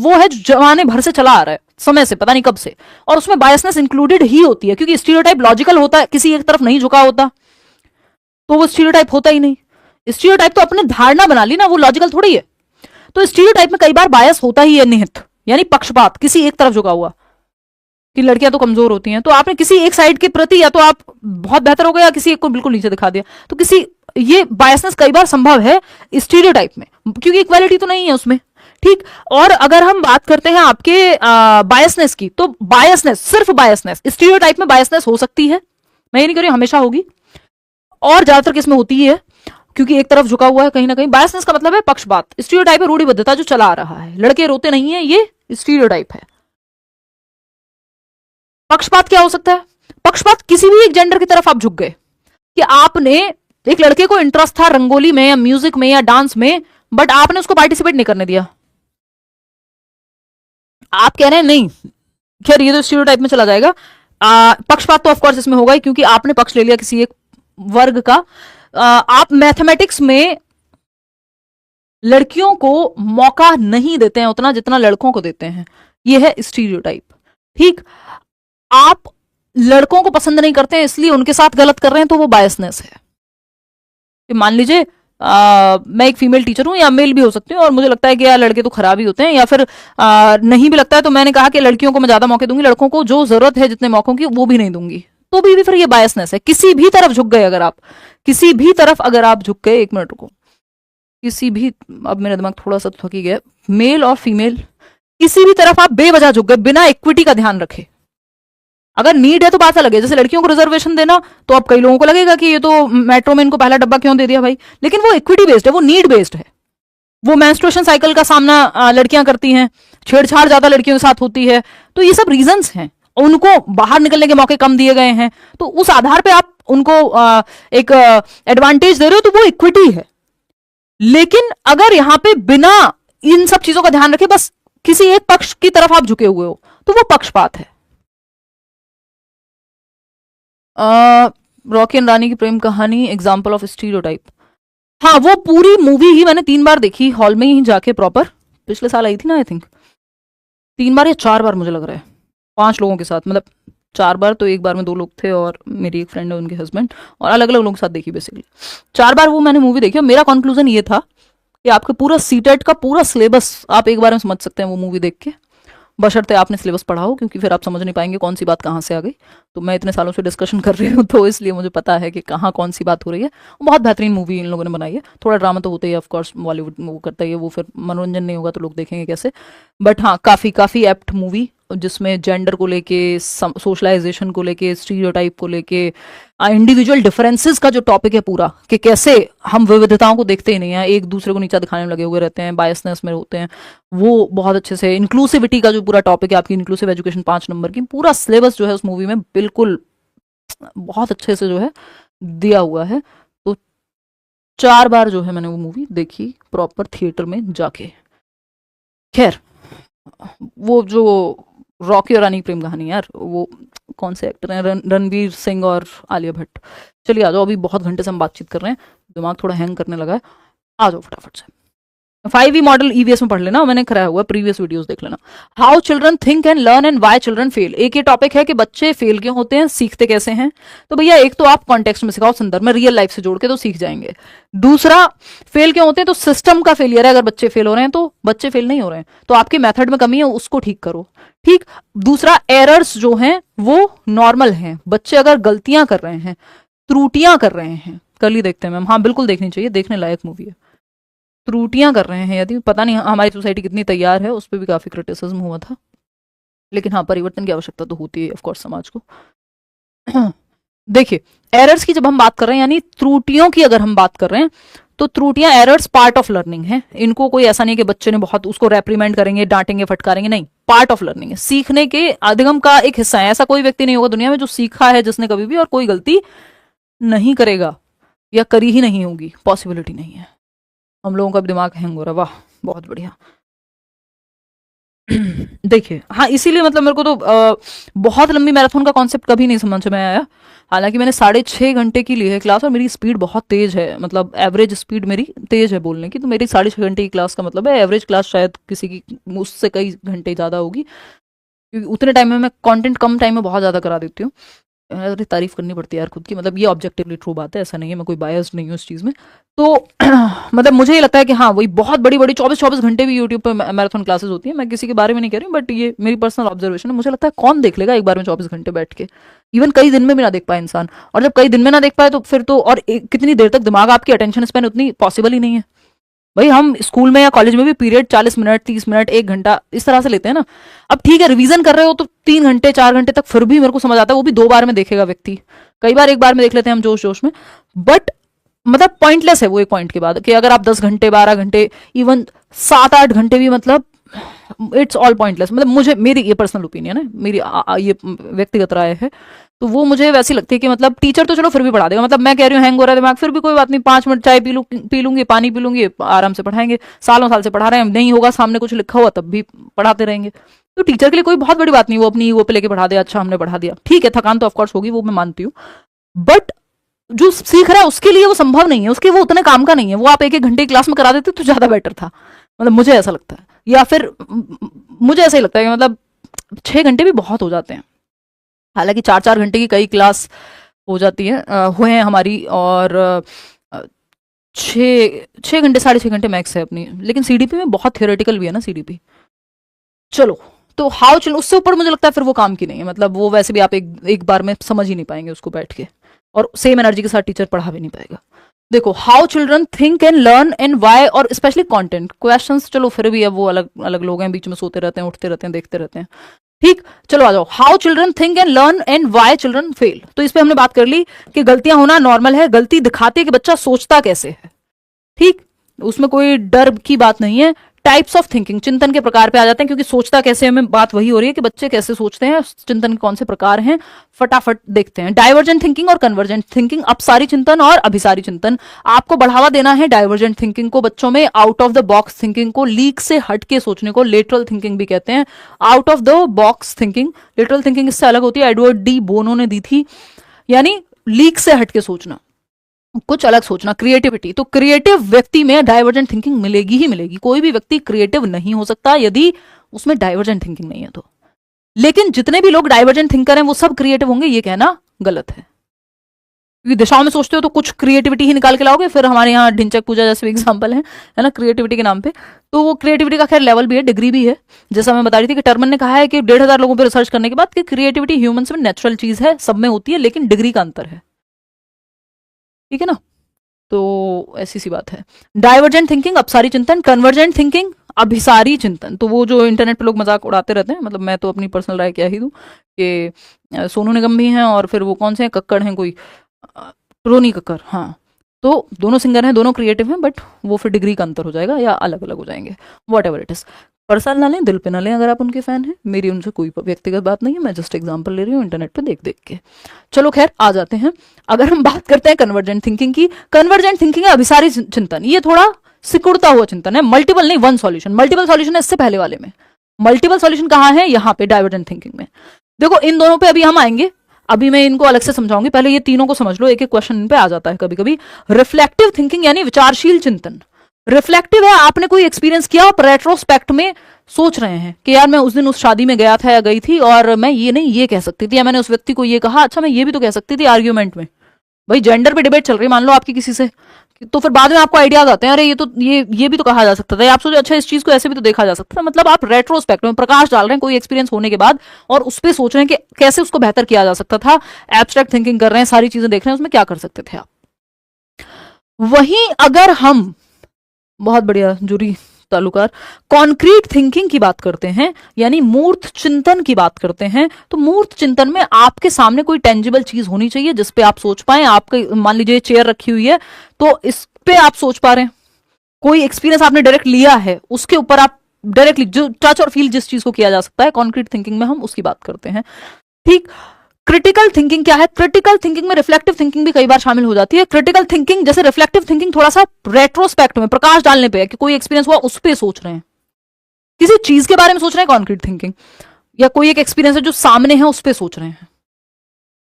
वो है जो जमाने भर से चला आ रहा है, समय से, पता नहीं कब से, और उसमें बायसनेस इंक्लूडेड ही होती है, क्योंकि स्टीरियोटाइप लॉजिकल होता है, किसी एक तरफ नहीं झुका होता तो वो स्टीरियोटाइप होता ही नहीं। स्टीरियोटाइप तो अपने धारणा बना ली ना, वो लॉजिकल थोड़ी है। तो स्टीरियोटाइप में कई बार बायस होता ही है, निहित, यानी पक्षपात, किसी एक तरफ झुका हुआ, कि लड़कियां तो कमजोर होती हैं, तो आपने किसी एक साइड के प्रति या तो आप बहुत बेहतर हो गए या किसी एक को बिल्कुल नीचे दिखा दिया, तो किसी, ये बायसनेस कई बार संभव है स्टीरियोटाइप में, क्योंकि इक्वालिटी तो नहीं है उसमें। ठीक। और अगर हम बात करते हैं आपके बायसनेस की, तो बायसनेस, सिर्फ बायसनेस, स्टीरियोटाइप में बायसनेस हो सकती है, मैं ये नहीं कह रही हमेशा होगी, और ज्यादातर किसमें होती है, क्योंकि एक तरफ झुका हुआ है कहीं ना कहीं। बायसनेस का मतलब है पक्षपात, स्टीरियोटाइप है रूढ़िबद्धता जो चला आ रहा है, लड़के रोते नहीं है, ये स्टीरियोटाइप है। पक्षपात क्या हो सकता है? पक्षपात किसी भी एक जेंडर की तरफ आप झुक गए, कि आपने, एक लड़के को इंटरेस्ट था रंगोली में या म्यूजिक में या डांस में, बट आपने उसको पार्टिसिपेट नहीं करने दिया, आप कह रहे हैं नहीं, खैर ये तो स्टीरियोटाइप में चला जाएगा। पक्षपात तो ऑफकोर्स इसमें होगा ही, क्योंकि आपने पक्ष ले लिया किसी एक वर्ग का। आप मैथमेटिक्स में लड़कियों को मौका नहीं देते हैं उतना जितना लड़कों को देते हैं, यह है स्टीरियोटाइप। ठीक। आप लड़कों को पसंद नहीं करते हैं इसलिए उनके साथ गलत कर रहे हैं, तो वो बायसनेस है। मान लीजिए मैं एक फीमेल टीचर हूं, या मेल भी हो सकती हूँ, और मुझे लगता है कि यार लड़के तो खराब ही होते हैं, या फिर नहीं भी लगता है, तो मैंने कहा कि लड़कियों को मैं ज्यादा मौके दूंगी, लड़कों को जो जरूरत है जितने मौकों की वो भी नहीं दूंगी, तो भी फिर ये बायसनेस है। किसी भी तरफ झुक गए अगर आप, किसी भी तरफ अगर आप झुक गए, एक मिनट रुको, किसी भी, अब मेरा दिमाग थोड़ा सा थकी गया, मेल और फीमेल, किसी भी तरफ आप बेवजह झुक गए बिना इक्विटी का ध्यान रखे। अगर नीड है तो बात अलग है, जैसे लड़कियों को रिजर्वेशन देना, तो अब कई लोगों को लगेगा कि ये तो मेट्रो में इनको पहला डब्बा क्यों दे दिया भाई, लेकिन वो इक्विटी बेस्ड है, वो नीड बेस्ड है। वो मेंस्ट्रुएशन साइकिल का सामना लड़कियां करती हैं, छेड़छाड़ ज्यादा लड़कियों के साथ होती है, तो ये सब रीजंस हैं, उनको बाहर निकलने के मौके कम दिए गए हैं, तो उस आधार पे आप उनको एक एडवांटेज दे रहे हो, तो वो इक्विटी है। लेकिन अगर यहां पे बिना इन सब चीजों का ध्यान रखे बस किसी एक पक्ष की तरफ आप झुके हुए हो, तो वो पक्षपात है। रॉकी एंड रानी की प्रेम कहानी एग्जाम्पल ऑफ स्टीरियोटाइप, हाँ वो पूरी मूवी ही मैंने 3 बार देखी, हॉल में ही जाके प्रॉपर, पिछले साल आई थी ना आई थिंक, 3 बार या 4 बार मुझे लग रहा है, 5 लोगों के साथ, मतलब 4 बार, तो एक बार में 2 लोग थे और मेरी एक फ्रेंड है उनके हस्बैंड, और अलग अलग लोगों के साथ देखी बेसिकली। 4 बार वो मैंने मूवी देखी, और मेरा कंक्लूजन ये था कि आपके पूरा सीटेट का पूरा सिलेबस आप एक बार में समझ सकते हैं वो मूवी देख के, बशर्ते आपने सिलेबस पढ़ा हो, क्योंकि फिर आप समझ नहीं पाएंगे कौन सी बात कहाँ से आ गई। तो मैं इतने सालों से डिस्कशन कर रही हूँ, तो इसलिए मुझे पता है कि कहाँ कौन सी बात हो रही है। बहुत बेहतरीन मूवी इन लोगों ने बनाई है, थोड़ा ड्रामा तो होता ही है ऑफकोर्स, बॉलीवुड वो करता ही है, वो फिर मनोरंजन नहीं होगा तो लोग देखेंगे कैसे, बट हाँ काफ़ी काफ़ी एप्ट मूवी, जिसमें जेंडर को लेके, सोशलाइजेशन को लेके, स्टीरियोटाइप को लेके, इंडिविजुअल डिफरेंसेस का जो टॉपिक है पूरा, कि कैसे हम विविधताओं को देखते ही नहीं है, एक दूसरे को नीचा दिखाने में लगे हुए रहते हैं, बायसनेस में होते हैं, वो बहुत अच्छे से, इंक्लूसिविटी का जो पूरा टॉपिक है आपकी, इंक्लूसिव एजुकेशन 5 नंबर की, पूरा सिलेबस जो है उस मूवी में बिल्कुल बहुत अच्छे से जो है दिया हुआ है। तो 4 बार जो है मैंने वो मूवी देखी प्रॉपर थिएटर में जाके। खैर, वो जो रॉकी और रानी की प्रेम कहानी, यार वो कौन से एक्टर हैं, रणवीर सिंह और आलिया भट्ट। चलिए आ जाओ, अभी बहुत घंटे से हम बातचीत कर रहे हैं, दिमाग थोड़ा हैंग करने लगा है, आ जाओ फटाफट से। 5E मॉडल ईवीएस में पढ़ लेना, मैंने कराया हुआ, प्रीवियस वीडियोस देख लेना। How children think and learn and why children fail, एक ये टॉपिक है कि बच्चे फेल क्यों होते हैं, सीखते कैसे हैं। तो भैया एक तो आप कॉन्टेक्स्ट में सिखाओ, संदर्भ में, रियल लाइफ से जोड़ के तो सीख जाएंगे। दूसरा, फेल क्यों होते हैं, तो सिस्टम का फेलियर है, अगर बच्चे फेल हो रहे हैं तो बच्चे फेल नहीं हो रहे हैं, तो आपके मेथड में कमी है, उसको ठीक करो। ठीक। दूसरा, एरर्स जो हैं वो नॉर्मल हैं, बच्चे अगर गलतियां कर रहे हैं, त्रुटियां कर रहे हैं, कल ही देखते हैं मैम, हाँ बिल्कुल देखनी चाहिए, देखने लायक मूवी है। त्रुटियां कर रहे हैं यदि, पता नहीं हमारी सोसाइटी कितनी तैयार है, उस पर भी काफी क्रिटिसिज्म हुआ था, लेकिन हाँ परिवर्तन की आवश्यकता तो होती है ऑफकोर्स समाज को। देखिए, एरर्स की जब हम बात कर रहे हैं, यानी त्रुटियों की अगर हम बात कर रहे हैं, तो त्रुटियां, एरर्स पार्ट ऑफ लर्निंग है, इनको कोई ऐसा नहीं कि बच्चे ने बहुत उसको रेप्रीमेंड करेंगे, डांटेंगे, फटकारेंगे, नहीं, पार्ट ऑफ लर्निंग है, सीखने के अधिगम का एक हिस्सा है। ऐसा कोई व्यक्ति नहीं होगा दुनिया में जो सीखा है जिसने कभी भी, और कोई गलती नहीं करेगा या करी ही नहीं होगी, पॉसिबिलिटी नहीं है। हम लोगों का भी दिमाग हैंग हो रहा है, वाह बहुत बढ़िया। देखिए, हाँ, इसीलिए मतलब मेरे को तो बहुत लंबी मैराथन का कॉन्सेप्ट कभी नहीं समझ में आया। हालांकि मैंने 6.5 घंटे की ली है क्लास, और मेरी स्पीड बहुत तेज है, मतलब एवरेज स्पीड मेरी तेज है बोलने की। तो मेरी 6.5 घंटे की क्लास का मतलब है एवरेज क्लास शायद किसी की उससे कई घंटे ज़्यादा होगी, क्योंकि उतने टाइम में मैं कंटेंट कम टाइम में बहुत ज़्यादा करा देती हूँ। अरे तारीफ करनी पड़ती है यार खुद की, मतलब ये ऑब्जेक्टिवली ट्रू बात है, ऐसा नहीं है, मैं कोई बायस नहीं हूँ इस चीज़ में। तो मतलब मुझे ये लगता है कि हाँ, वही बहुत बड़ी बड़ी 24-24 घंटे भी यूट्यूब पर मैराथन क्लासेस होती है। मैं किसी के बारे में नहीं कह रही हूँ, बट ये मेरी पर्सनल ऑब्जर्वेशन है। मुझे लगता है कौन देख लेगा एक बार में 24 घंटे बैठ के, इवन कई दिन में भी ना देख पाए इंसान। और जब कई दिन में ना देख पाए तो फिर तो और कितनी देर तक दिमाग, आपकी अटेंशन स्पैन उतनी पॉसिबल ही नहीं है। भाई हम स्कूल में या कॉलेज में भी पीरियड 40 मिनट, 30 मिनट, 1 घंटा इस तरह से लेते हैं ना। अब ठीक है, रिवीजन कर रहे हो तो 3 घंटे 4 घंटे तक फिर भी मेरे को समझ आता है, वो भी 2 बार में देखेगा व्यक्ति। कई बार एक बार में देख लेते हैं हम जोश जोश में, बट मतलब पॉइंटलेस है वो एक पॉइंट के बाद, कि अगर आप 10 घंटे 12 घंटे, इवन 7-8 घंटे भी, मतलब इट्स ऑल पॉइंटलेस। मतलब मुझे, मेरी ये पर्सनल ओपिनियन है, मेरी ये व्यक्तिगत राय है। तो वो मुझे वैसी लगती है कि मतलब टीचर तो चलो फिर भी पढ़ा देगा, मतलब मैं कह रही हूँ हैंग हो रहा है दिमाग, फिर भी कोई बात नहीं, 5 मिनट चाय पी लूंगी, पानी पी लूंगी, आराम से पढ़ाएंगे। सालों साल से पढ़ा रहे हैं, नहीं होगा सामने कुछ लिखा हुआ तब भी पढ़ाते रहेंगे। तो टीचर के लिए कोई बहुत बड़ी बात नहीं, वो अपनी ईगो पे लेके पढ़ा दे, अच्छा हमने पढ़ा दिया, ठीक है, थकान तो ऑफकोर्स होगी, वो मैं मानती हूँ। बट जो सीख रहा है उसके लिए वो संभव नहीं है, उसके वो उतने काम का नहीं है। वो आप 1-1 घंटे क्लास में करा देते तो ज्यादा बेटर था, मतलब मुझे ऐसा लगता है। या फिर मुझे ऐसा ही लगता है कि मतलब 6 घंटे भी बहुत हो जाते हैं। हालांकि 4-4 घंटे की कई क्लास हो जाती है, हुए हैं हमारी, और 6 6 घंटे 6.5 घंटे मैक्स है अपनी। लेकिन सीडीपी में बहुत थियोरेटिकल भी है ना सीडीपी। चलो, तो हाउ चलो उससे ऊपर मुझे लगता है फिर वो काम की नहीं है, मतलब वो वैसे भी आप एक बार में समझ ही नहीं पाएंगे उसको बैठ के, और सेम एनर्जी के साथ टीचर पढ़ा भी नहीं पाएगा। देखो, how children think and learn and why, और स्पेशली कंटेंट क्वेश्चंस, चलो फिर भी अब वो अलग अलग लोग हैं, बीच में सोते रहते हैं, उठते रहते हैं, देखते रहते हैं, ठीक। चलो आ जाओ, how children think and learn and why children fail. तो इस पे हमने बात कर ली कि गलतियां होना नॉर्मल है, गलती दिखाते कि बच्चा सोचता कैसे है, ठीक, उसमें कोई डर की बात नहीं है। टाइप्स ऑफ थिंकिंग, चिंतन के प्रकार पे आ जाते हैं, क्योंकि सोचता कैसे में बात वही हो रही है कि बच्चे कैसे सोचते हैं, चिंतन के कौन से प्रकार हैं, फटाफट देखते हैं। डाइवर्जेंट थिंकिंग और कन्वर्जेंट थिंकिंग, अपसारी चिंतन और अभिसारी चिंतन। आपको बढ़ावा देना है डाइवर्जेंट थिंकिंग को बच्चों में, out of the box thinking को, लीक से हट के सोचने को लेटरल थिंकिंग भी कहते हैं। Out of the box thinking, lateral thinking इससे अलग होती है, एडवर्ड डी बोनो ने दी थी, यानी लीक से हट के सोचना, कुछ अलग सोचना, क्रिएटिविटी। तो क्रिएटिव व्यक्ति में डाइवर्जेंट थिंकिंग मिलेगी ही मिलेगी, कोई भी व्यक्ति क्रिएटिव नहीं हो सकता यदि उसमें डाइवर्जेंट थिंकिंग नहीं है तो। लेकिन जितने भी लोग डाइवर्जेंट थिंकर हैं वो सब क्रिएटिव होंगे, ये कहना गलत है, क्योंकि दिशाओं में सोचते हो तो कुछ क्रिएटिविटी ही निकाल के लाओगे। फिर हमारे यहाँ ढिंचक पूजा जैसे एग्जाम्पल है ना, क्रिएटिविटी के नाम पे। तो वो क्रिएटिविटी का खैर लेवल भी है, डिग्री भी है। जैसा मैं बता रही थी कि टर्मन ने कहा है कि 1,500 लोगों पर रिसर्च करने के बाद कि क्रिएटिविटी ह्यूमंस में नेचुरल चीज है, सब में होती है, लेकिन डिग्री का अंतर है, ठीक है ना। तो ऐसी सी बात है। डाइवर्जेंट थिंकिंग अपसारी चिंतन, कन्वर्जेंट थिंकिंग अभिसारी चिंतन। तो वो जो इंटरनेट पे लोग मजाक उड़ाते रहते हैं, मतलब मैं तो अपनी पर्सनल राय क्या ही दूं कि सोनू निगम भी हैं, और फिर वो कौन से हैं, कक्कड़ हैं कोई, रोनी कक्कड़, हाँ। तो दोनों सिंगर हैं, दोनों क्रिएटिव हैं, बट वो फिर डिग्री का अंतर हो जाएगा या अलग अलग हो जाएंगे, what ever it is. Personal ना लें, दिल पे ना लें, अगर आप उनके फैन हैं। मेरी उनसे कोई व्यक्तिगत बात नहीं है, मैं जस्ट एग्जांपल ले रही हूँ इंटरनेट पे देख देख के। चलो खैर, आ जाते हैं। अगर हम बात करते हैं कन्वर्जेंट थिंकिंग की, कन्वर्जेंट थिंकिंग है अभिसारी चिंतन, ये थोड़ा सिकुड़ता हुआ चिंतन है, मल्टीपल नहीं, वन सॉल्यूशन। मल्टीपल सॉल्यूशन है इससे पहले वाले में, मल्टीपल सॉल्यूशन कहाँ है, यहाँ पे डाइवर्जेंट थिंकिंग में। देखो, इन दोनों पे अभी हम आएंगे, अभी मैं इनको अलग से समझाऊंगी, पहले ये तीनों को समझ लो, एक एक क्वेश्चन इन पे आ जाता है कभी कभी। रिफ्लेक्टिव थिंकिंग यानी विचारशील चिंतन। रिफ्लेक्टिव है, आपने कोई एक्सपीरियंस किया, आप रेट्रोस्पेक्ट में सोच रहे हैं कि यार मैं उस दिन उस शादी में गया था या गई थी, और मैं ये नहीं ये कह सकती थी, या मैंने उस व्यक्ति को ये कहा, अच्छा मैं ये भी तो कह सकती थी आर्ग्यूमेंट में। भाई जेंडर पे डिबेट चल रही है मान लो आपकी किसी से, तो फिर बाद में आपको आइडियाज आते हैं, अरे ये तो ये भी तो कहा जा सकता था, या आप सोचो अच्छा इस चीज को ऐसे भी तो देखा जा सकता था। मतलब आप रेट्रोस्पेक्ट में प्रकाश डाल रहे हैं कोई एक्सपीरियंस होने के बाद, और उस पर सोच रहे हैं कि कैसे उसको बेहतर किया जा सकता था। एब्स्ट्रैक्ट थिंकिंग कर रहे हैं, सारी चीजें देख रहे हैं उसमें क्या कर सकते थे आप। वहीं अगर हम, बहुत बढ़िया जूरी तालुकार, कॉन्क्रीट थिंकिंग की बात करते हैं, यानी मूर्त चिंतन की बात करते हैं, तो मूर्त चिंतन में आपके सामने कोई टेंजिबल चीज होनी चाहिए जिसपे आप सोच पाए। आपके मान लीजिए चेयर रखी हुई है, तो इस पे आप सोच पा रहे हैं, कोई एक्सपीरियंस आपने डायरेक्ट लिया है, उसके ऊपर आप डायरेक्टली जो टच और फील जिस चीज को किया जा सकता है, कॉन्क्रीट थिंकिंग में हम उसकी बात करते हैं, ठीक। क्रिटिकल थिंकिंग क्या है, क्रिटिकल थिंकिंग में रिफ्लेक्टिव थिंकिंग भी कई बार शामिल हो जाती है। क्रिटिकल थिंकिंग जैसे रिफ्लेक्टिव थिंकिंग थोड़ा सा रेट्रोस्पेक्ट में प्रकाश डालने पे है कि कोई एक्सपीरियंस हुआ उस पर सोच रहे हैं, किसी चीज के बारे में सोच रहे हैं कॉन्क्रीट थिंकिंग, या कोई एक एक्सपीरियंस है जो सामने है उस पर सोच रहे हैं।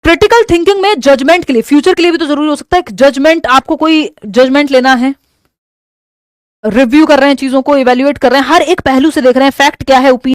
क्रिटिकल थिंकिंग में जजमेंट के लिए, फ्यूचर के लिए भी तो जरूरी हो सकता है जजमेंट, आपको कोई जजमेंट लेना है, रिव्यू कर रहे हैं चीजों को, इवेल्युएट कर रहे हैं, हर एक पहलू से देख रहे हैं फैक्ट क्या है, ओपिनियन